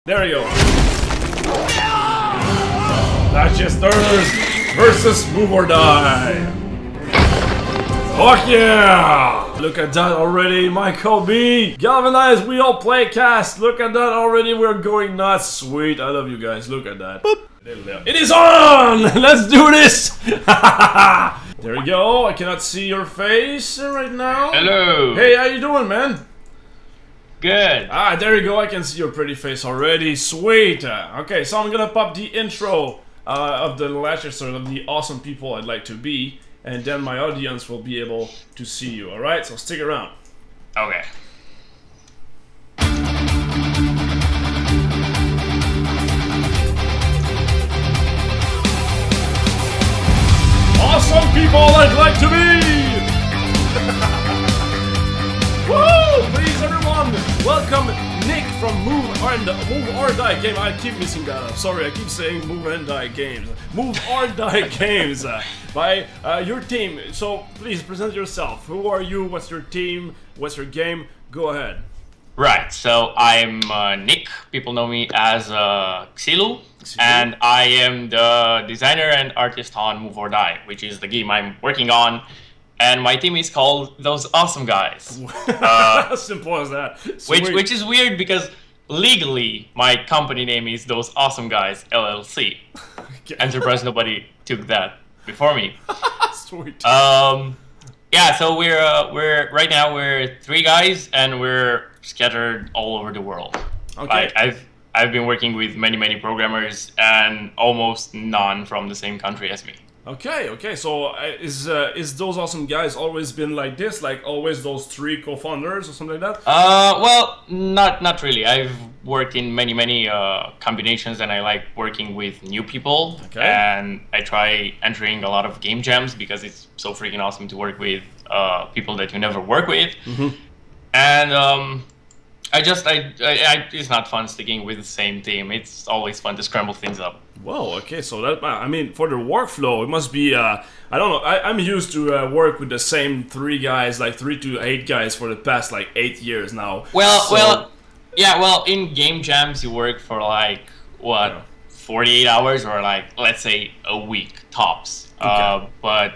There you go. Lachhhisters versus Move or Die. Fuck yeah! Look at that already, Michael B. Galvanized, we all play cast. Look at that already, we're going nuts. Sweet, I love you guys. Look at that. Boop. It is on! Let's do this! There we go. I cannot see your face right now. Hello. Hey, how you doing, man? Good. Ah, there you go. I can see your pretty face already. Sweet. Okay, so I'm gonna pop the intro of the Lachhhisters, of the awesome people I'd like to be, and then my audience will be able to see you. All right, so stick around. Okay. Awesome people I'd like to be. Woo! Please, everyone, welcome Nick from Move or Die Game. I keep missing that up. Sorry, I keep saying Move and Die Games. Move or Die Games by your team. So please present yourself. Who are you? What's your team? What's your game? Go ahead. Right. So I'm Nick. People know me as Xilu, and I am the designer and artist on Move or Die, which is the game I'm working on. And my team is called Those Awesome Guys. Simple as that. Which is weird because legally my company name is Those Awesome Guys LLC. Okay. I'm surprised nobody took that before me. Sweet. Yeah. So we're right now we're 3 guys and we're scattered all over the world. Okay. I've been working with many programmers and almost none from the same country as me. Okay, so is Those Awesome Guys always been like this? Like always those 3 co-founders or something like that? Well, not really. I've worked in many combinations and I like working with new people. Okay. And I try entering a lot of game jams because it's so freaking awesome to work with people that you never work with. Mm-hmm. And it's not fun sticking with the same team. It's always fun to scramble things up. Whoa, okay, so that, I mean, for the workflow, it must be, I don't know, I'm used to work with the same 3 guys, like 3 to 8 guys for the past, like, 8 years now. Well, in game jams, you work for, like, what, 48 hours or, like, let's say a week, tops. Okay. But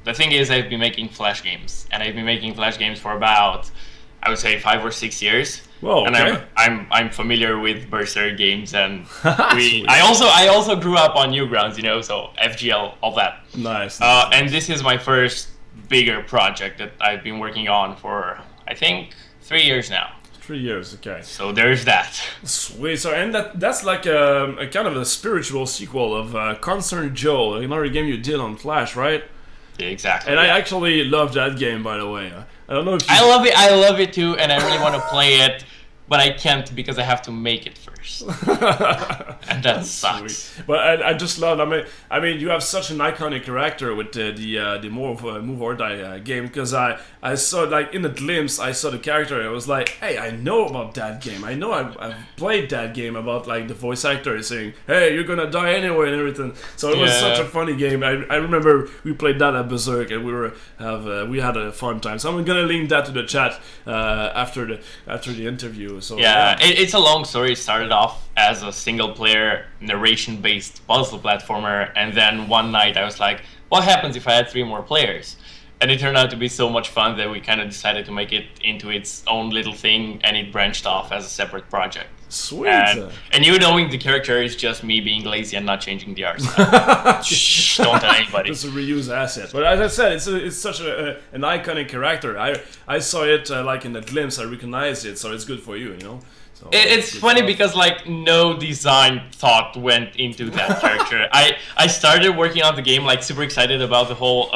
the thing is, I've been making Flash games, and I've been making Flash games for about, I would say, 5 or 6 years. Whoa, okay. And I'm familiar with Berserk games, and I also grew up on Newgrounds, you know, so FGL, all that. Nice. And this is my first bigger project that I've been working on for I think 3 years now. 3 years, okay. So there's that. Sweet. So and that's like a kind of a spiritual sequel of Concerned Joe, another game you did on Flash, right? Yeah, exactly. And I actually love that game, by the way. I don't know if you... I love it too, and I really want to play it, but I can't because I have to make it first. And that sucks. Sweet. But I just love, I mean, you have such an iconic character with the Move or Die game, because I saw, like, in a glimpse, I saw the character, and I was like, hey, I know about that game. I know I've played that game about, like, the voice actor saying, hey, you're gonna die anyway, and everything. So it was such a funny game. I remember we played that at Berserk, and we had a fun time. So I'm gonna link that to the chat after the interview. So, yeah, it's a long story. It started off as a single-player, narration-based puzzle platformer, and then one night I was like, what happens if I had 3 more players? And it turned out to be so much fun that we kind of decided to make it into its own little thing, and it branched off as a separate project. Sweet. And you knowing the character is just me being lazy and not changing the art style. Shh, don't tell anybody. It's a reuse asset. But as I said, it's such an iconic character. I saw it like in a glimpse. I recognized it, so it's good for you, you know. So it's funny because like no design thought went into that character. I started working on the game like super excited about the whole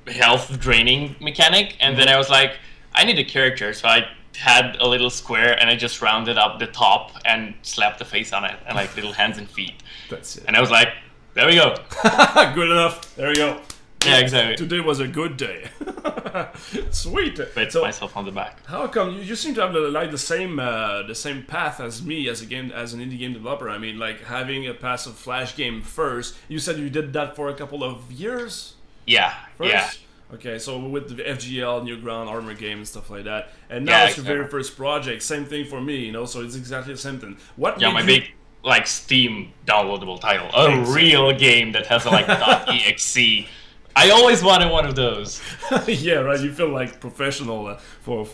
health draining mechanic, and then I was like, I need a character, so I had a little square and I just rounded up the top and slapped the face on it and like little hands and feet. That's it. And I was like, there we go. Good enough. There we go. Yeah, exactly. Today was a good day. Sweet. Pat myself on the back. How come you seem to have like the same path as me as an indie game developer? I mean, like having a passive Flash game first. You said you did that for a couple of years. Yeah. First? Yeah. Okay, so with the FGL, Newground, Armor game, and stuff like that, and now it's your very first project. Same thing for me, you know. So it's exactly the same thing. What? Yeah, my big like Steam downloadable title, a real game that has like .exe. I always wanted one of those. Yeah, right. You feel like professional for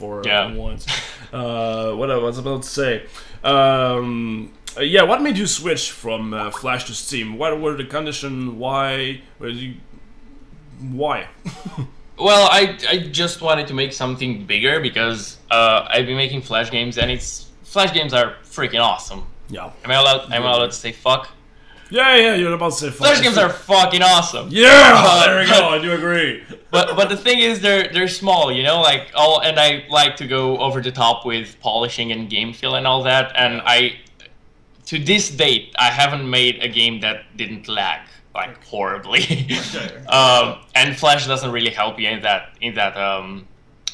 once. What I was about to say. Yeah, what made you switch from Flash to Steam? What were the conditions? Why? Why? Well, I just wanted to make something bigger because I've been making Flash games, and Flash games are freaking awesome. Yeah. Am I allowed to say fuck? Yeah, you're about to say fuck. Flash games are fucking awesome. Yeah, there we go. I do agree. But the thing is, they're small, you know, like and I like to go over the top with polishing and game feel and all that, and to this date, I haven't made a game that didn't lag like horribly. And Flash doesn't really help you in that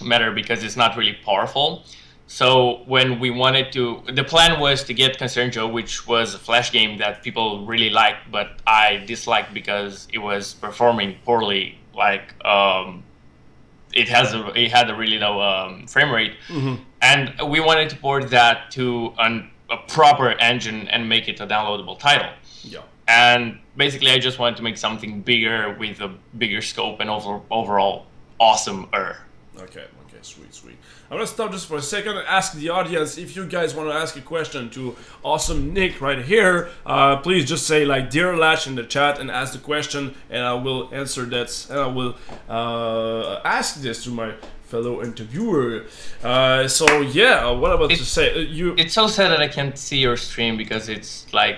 matter because it's not really powerful. So when we wanted to, the plan was to get Concern Joe, which was a Flash game that people really liked, but I disliked because it was performing poorly. Like it had a really low frame rate, and we wanted to port that to a proper engine and make it a downloadable title. Yeah. And basically, I just wanted to make something bigger with a bigger scope and overall awesome-er. Okay, sweet. I'm gonna stop just for a second and ask the audience if you guys want to ask a question to awesome Nick right here. Please just say like "Dear Lachh" in the chat and ask the question, and I will answer that. And I will ask this to my fellow interviewer. So yeah, what about to say? It's so sad that I can't see your stream because it's like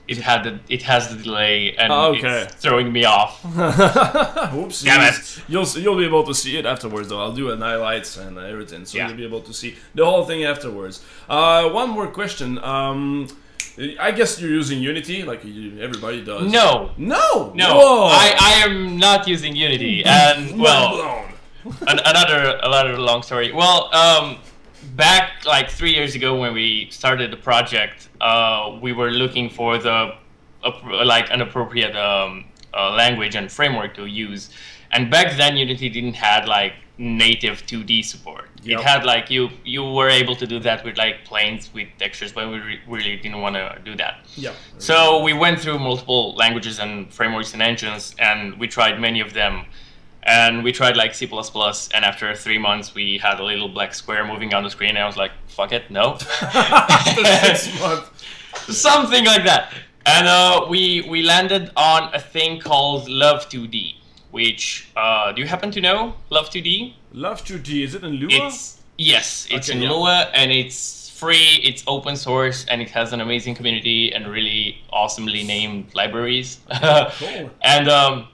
it has the delay and it's throwing me off. Oops. Damn it. You'll be able to see it afterwards though. I'll do an highlights and everything, so you'll be able to see the whole thing afterwards. One more question. I guess you're using Unity like everybody does. No. Whoa. I am not using Unity, and well, another long story. Well, back like 3 years ago when we started the project, we were looking for an appropriate language and framework to use, and back then Unity didn't have like native 2D support. It had like you were able to do that with like planes with textures, but we really didn't want to do that. Yeah. So we went through multiple languages and frameworks and engines, and we tried many of them. And we tried like C++, and after 3 months we had a little black square moving on the screen, and I was like, fuck it, no. After 6 months. Something like that. And we landed on a thing called Love 2D, which, do you happen to know Love 2D? Love 2D, is it in Lua? Yes, it's in Lua, and it's free, it's open source, and it has an amazing community and really awesomely named libraries. Cool. And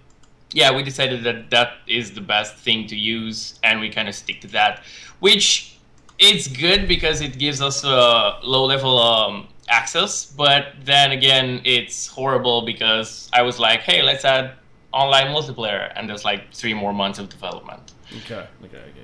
yeah, we decided that is the best thing to use, and we kind of stick to that, which it's good because it gives us a low-level access, but then again, it's horrible because I was like, hey, let's add online multiplayer, and there's like 3 more months of development. Okay.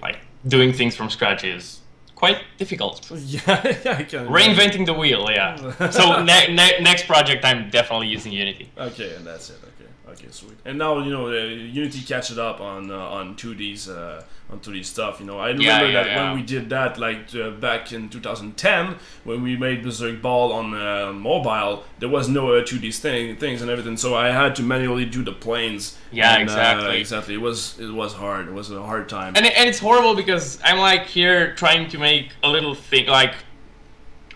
Like, doing things from scratch is quite difficult. Yeah, I can. Reinventing the wheel, yeah. So next project, I'm definitely using Unity. Okay, and that's it. Okay, sweet. And now Unity catch it up on 2D's on 2D stuff. You know, I remember that when we did that like back in 2010 when we made Berserk Ball on mobile, there was no 2D things and everything. So I had to manually do the planes. Yeah, and, exactly. It was hard. It was a hard time. And it's horrible because I'm like here trying to make a little thing like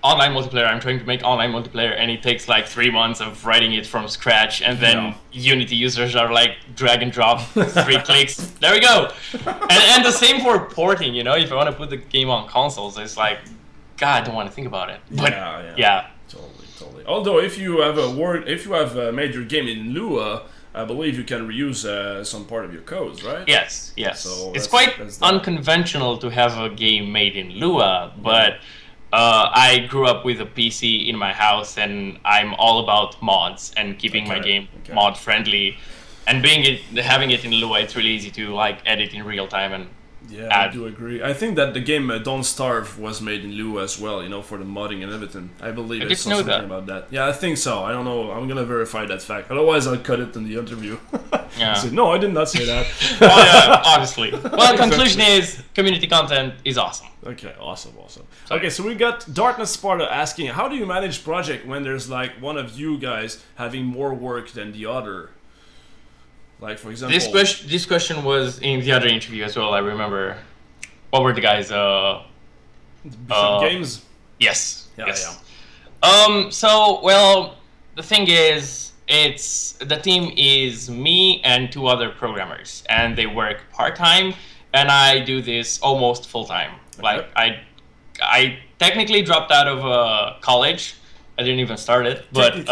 online multiplayer. I'm trying to make online multiplayer, and it takes like 3 months of writing it from scratch, and then Unity users are like drag and drop 3 clicks. There we go. And the same for porting. You know, if I want to put the game on consoles, it's like, God, I don't want to think about it. But yeah. Totally. Although if you have made your game in Lua, I believe you can reuse some part of your codes, right? Yes. So it's quite unconventional to have a game made in Lua, but I grew up with a PC in my house, and I'm all about mods and keeping my game mod friendly. And having it in Lua, it's really easy to like edit in real time and I do agree. I think that the game Don't Starve was made in Lua as well, you know, for the modding and everything. I believe I saw something about that. Yeah, I think so. I don't know. I'm gonna verify that fact. Otherwise, I'll cut it in the interview. Yeah. So, no, I did not say that. Oh yeah, obviously. Well, conclusion is community content is awesome. Okay, awesome. Okay, so we got Darkness Sparta asking, how do you manage project when there's like one of you guys having more work than the other? Like, for example... This question was in the other interview as well, I remember. What were the guys? Games? Yes. Yeah, yes. Yeah. So, well, the thing is, the team is me and 2 other programmers, and they work part-time, and I do this almost full-time. Okay. Like, I technically dropped out of college. I didn't even start it, but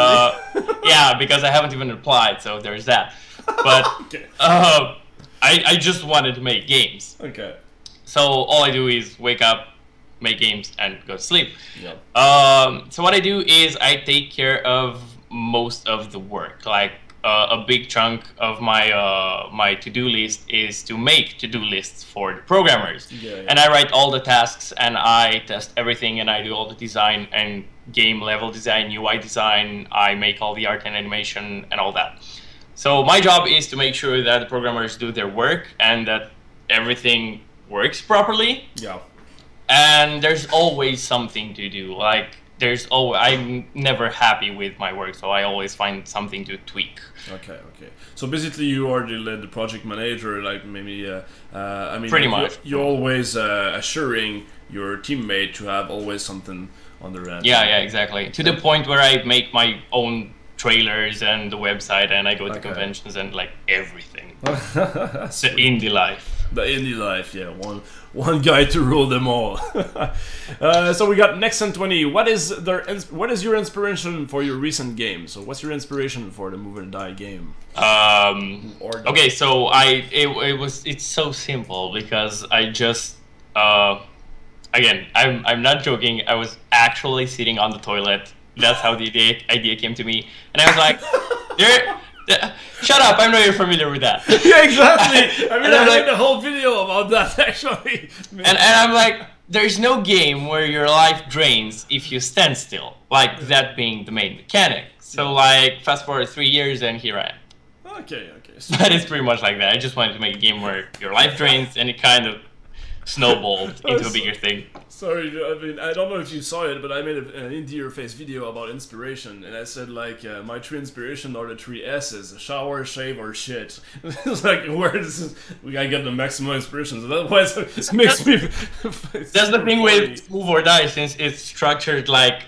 yeah, because I haven't even applied, so there's that. But okay. I just wanted to make games. Okay. So all I do is wake up, make games, and go to sleep. Yep. So what I do is I take care of most of the work. Like a big chunk of my my to-do list is to make to-do lists for the programmers. Yeah. And I write all the tasks, and I test everything, and I do all the design and game level design, UI design. I make all the art and animation and all that. So my job is to make sure that the programmers do their work and that everything works properly. Yeah. And there's always something to do. Like I'm never happy with my work, so I always find something to tweak. Okay. So basically, you are the project manager, like maybe. I mean, pretty much. You're always assuring your teammate to have always something on their end. Yeah, exactly. To the point where I make my own trailers and the website, and I go to conventions and like everything. The indie life. The indie life, yeah. One guy to rule them all. So we got Nexon20. What is your inspiration for your recent game? So what's your inspiration for the Move and Die game? Okay, so it's so simple because I just again, I'm not joking. I was actually sitting on the toilet. That's how the idea came to me, and I was like, shut up, I know you're familiar with that. Yeah, exactly. I mean, I made a whole video about that, actually. And I'm like, there's no game where your life drains if you stand still, like that being the main mechanic. So, like, fast forward 3 years, and here I am. Okay. But it's pretty much like that. I just wanted to make a game where your life drains, and it kind of snowballed into a bigger thing. Sorry, I mean, I don't know if you saw it, but I made an in-your-face video about inspiration, and I said, like, my 3 inspiration are the 3 S's: shower, shave, or shit. It's like, we gotta get the maximum inspiration, so otherwise it makes me... That's the thing with Move or Die, since it's structured like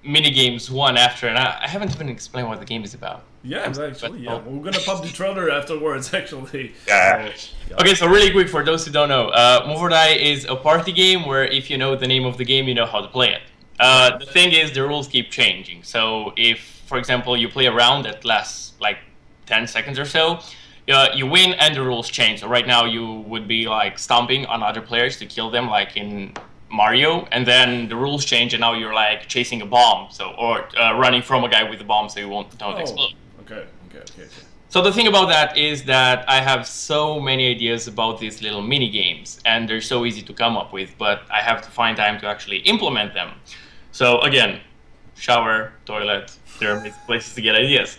mini games one after, and I haven't even explained what the game is about. Yeah, actually, yeah. We're gonna pop the trailer afterwards, actually. Yeah. Okay, so really quick, for those who don't know, Move or Die is a party game where if you know the name of the game, you know how to play it. The thing is, the rules keep changing. So if, for example, you play a round that lasts like 10 seconds or so, you win and the rules change. So right now you would be like stomping on other players to kill them, like in Mario, and then the rules change and now you're like chasing a bomb, or running from a guy with a bomb so you don't explode. Okay. So the thing about that is that I have so many ideas about these little mini games, and they're so easy to come up with, but I have to find time to actually implement them. So again, shower, toilet, there are places to get ideas.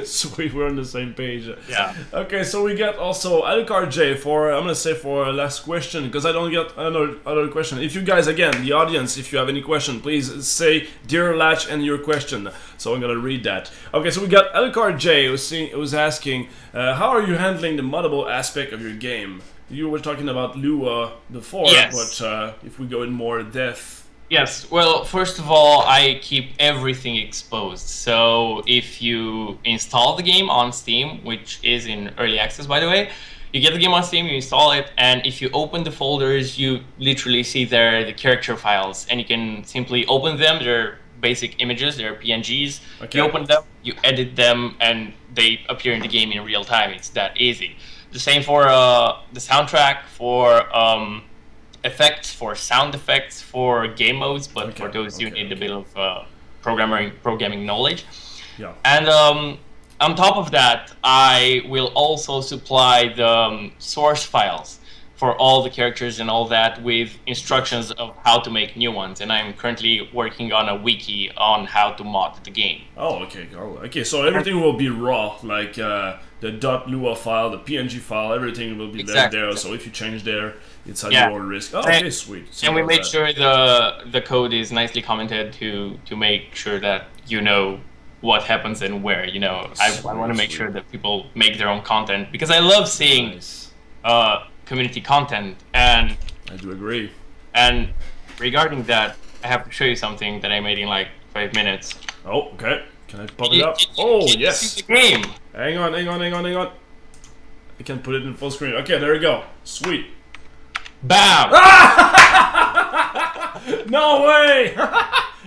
Sweet, we're on the same page. Yeah. Okay, so we got also Alucard J for, I'm gonna say for last question, because I don't get another question. If you guys, again, the audience, if you have any question, please say Dear Lachh and your question. So I'm gonna read that. Okay, so we got Alucard J who's asking, how are you handling the moddable aspect of your game? You were talking about Lua before, yes. But if we go in more depth. Yes, well, first of all, I keep everything exposed. So if you install the game on Steam, which is in early access, by the way, you get the game on Steam, you install it, and if you open the folders, you literally see there the character files, and you can simply open them. They're basic images, they're PNGs. Okay. You open them, you edit them, and they appear in the game in real time. It's that easy. The same for the soundtrack, for effects, for sound effects, for game modes, but for those you need a bit of programming knowledge. Yeah. And on top of that, I will also supply the source files for all the characters and all that with instructions of how to make new ones. And I'm currently working on a wiki on how to mod the game. Oh, okay. Oh, okay, so everything will be raw, like the .lua file, the PNG file, everything will be there. So if you change there, it's at your own risk. Oh, okay, sweet. So and we made sure the code is nicely commented to make sure that you know what happens and where. You know, I want to make sure that people make their own content, because I love seeing community content. And I do agree. And regarding that, I have to show you something that I made in like 5 minutes. Oh, okay. Can I pop it up? Oh, yes. The game. Hang on. I can put it in full screen. Okay, there we go. Sweet. Bam! No way!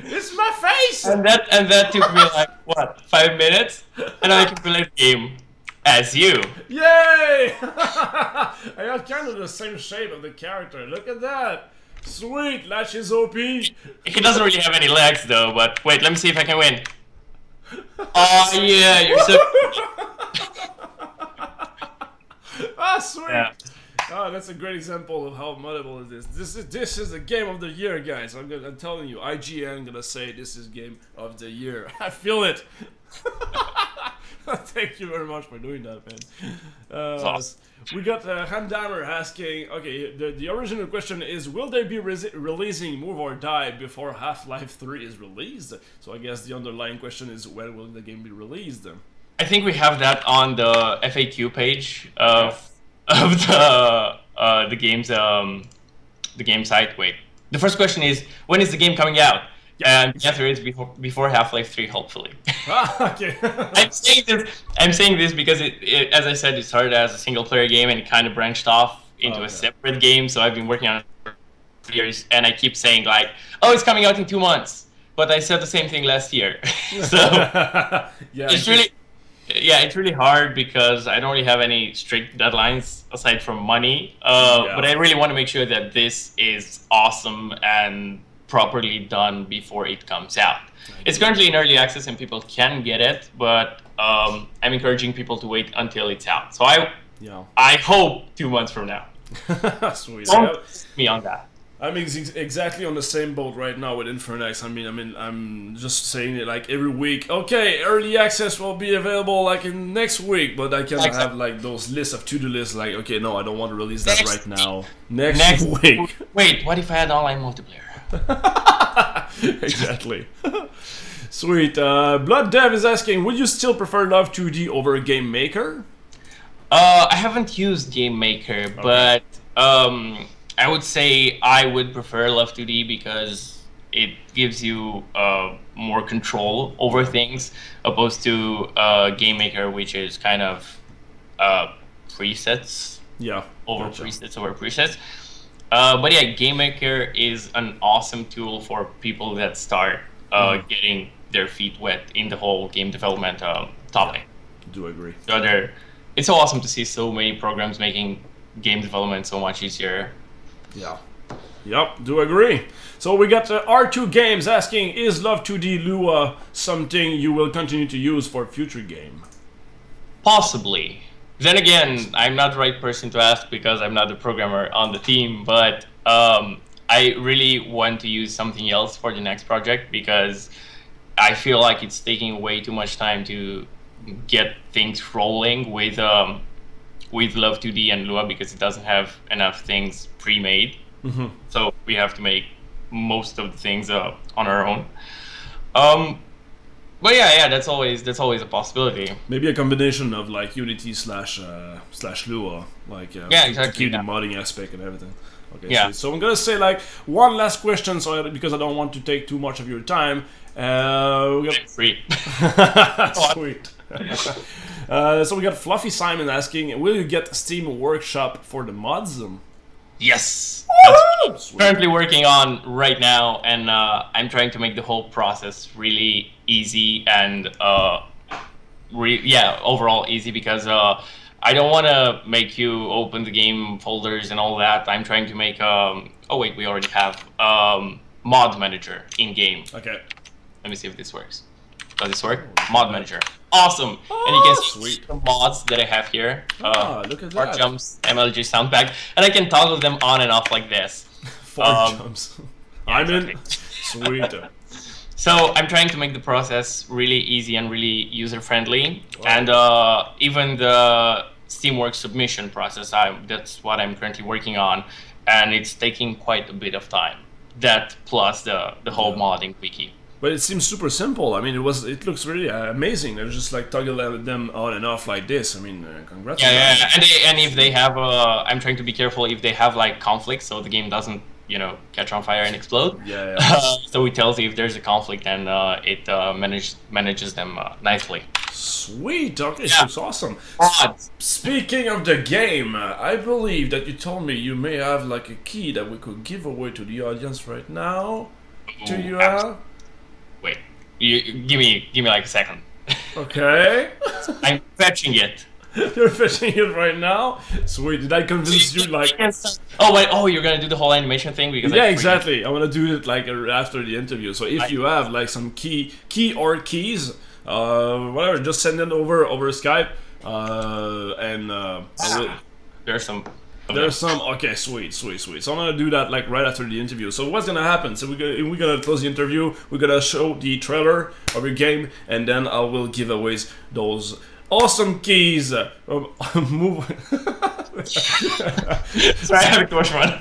It's my face! And that took me like, what, 5 minutes? And I can play the game as you. Yay! I got kind of the same shape of the character. Look at that. Sweet, Lachhh is OP. He doesn't really have any legs though, but wait, let me see if I can win. Oh yeah, you're so... Ah, sweet. Yeah. Oh, that's a great example of how moddable it is. This is the game of the year, guys. I'm telling you, IGN gonna say this is game of the year. I feel it. Thank you very much for doing that, man. Awesome. We got Handhammer asking, okay, the original question is, will they be releasing Move or Die before Half-Life 3 is released? So I guess the underlying question is, when will the game be released? I think we have that on the FAQ page of the game site. Wait, the first question is, when is the game coming out? Yeah. And the answer is before Half-Life 3, hopefully. Okay. I'm saying this because it, as I said, it started as a single-player game and it kind of branched off into a separate game. So I've been working on it for years, and I keep saying like, "Oh, it's coming out in 2 months," but I said the same thing last year. So it's really hard because I don't really have any strict deadlines aside from money. But I really want to make sure that this is awesome and properly done before it comes out. It's currently in early access and people can get it, but I'm encouraging people to wait until it's out. So I hope 2 months from now. Sweet. Don't me on that. I'm exactly on the same boat right now with Infernex. I mean, I'm just saying it like every week. Okay, early access will be available like in next week, but I cannot have like those lists of to-do lists. Like, okay, no, I don't want to release that right now. Next week. Wait, what if I had online multiplayer? Exactly. Sweet. Blood Dev is asking, would you still prefer Love 2D over Game Maker? I haven't used Game Maker, but I would say I would prefer Love 2D because it gives you more control over things, opposed to Game Maker, which is kind of presets. Yeah. Presets over presets. But yeah, Game Maker is an awesome tool for people that start getting their feet wet in the whole game development topic. Do agree. So it's so awesome to see so many programs making game development so much easier. Yeah. Yep, do agree. So we got R2 Games asking, is Love 2D Lua something you will continue to use for future game? Possibly. Then again, I'm not the right person to ask because I'm not the programmer on the team, but I really want to use something else for the next project because I feel like it's taking way too much time to get things rolling with Love 2D and Lua because it doesn't have enough things pre-made. So we have to make most of the things on our own. But yeah, that's always a possibility. Maybe a combination of like Unity slash Lua, like to keep the modding aspect and everything. Okay, yeah. So I'm gonna say like one last question, because I don't want to take too much of your time. I'm free. Sweet. So we got Fluffy Simon asking, will you get Steam Workshop for the mods? Yes! That's currently working on right now, and I'm trying to make the whole process really easy and overall easy because I don't want to make you open the game folders and all that. I'm trying to make oh wait, we already have mod manager in game. Okay. Let me see if this works. Does this work? Mod manager. Awesome. And you can see sweet. the mods that I have here. Look at Fart that. jumps, MLG sound pack, and I can toggle them on and off like this. Fart jumps. Yeah, I'm in. exactly. Sweet. So I'm trying to make the process really easy and really user-friendly, and even the Steamworks submission process, that's what I'm currently working on, and it's taking quite a bit of time. That plus the whole modding wiki. But it seems super simple. I mean, it looks really amazing. They're just like toggle them on and off like this. I mean, congrats. Yeah, and if they have, I'm trying to be careful if they have like conflicts, so the game doesn't, you know, catch on fire and explode. Yeah. So it tells you if there's a conflict, and it manages them nicely. Sweet. Okay, Yeah. looks awesome. Speaking of the game, I believe that you told me you may have like a key that we could give away to the audience right now. Do you have? Wait, give me like a second. Okay. I'm fetching it. You're fetching it right now? Sweet. Did I convince you like... Oh wait, you're gonna do the whole animation thing? Because yeah, exactly. I want to do it like after the interview. So if you have like some key or keys, whatever, just send it over Skype, and I will... There's some. Okay, sweet. So I'm gonna do that like right after the interview. So what's gonna happen? So we're gonna close the interview. We're gonna show the trailer of your game, and then I will give away those awesome keys. Move. Sorry, I have a question.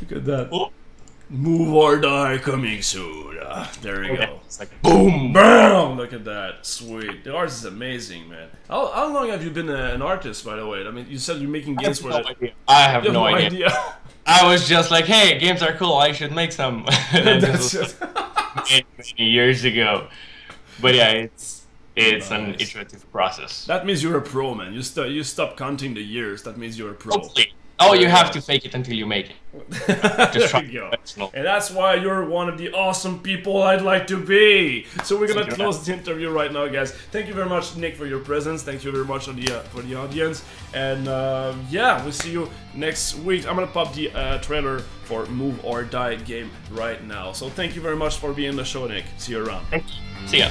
Look at that. Oh. Move or die coming soon. There we go. It's like boom, BAM! Look at that. Sweet. The art is amazing, man. How long have you been an artist, by the way? I mean, you said you're making games for it. I have no idea. I was just like, hey, games are cool. I should make some. Many years ago. But yeah, it's nice. An iterative process. That means you're a pro, man. You stop counting the years. That means you're a pro. Hopefully. Oh, you have to fake it until you make it. Just try and that's why you're one of the awesome people I'd like to be. So we're gonna close the interview right now, guys. Thank you very much, Nick, for your presence. Thank you very much for the audience. And yeah, we'll see you next week. I'm gonna pop the trailer for Move or Die game right now. So thank you very much for being on the show, Nick. See you around. Thank you. See ya.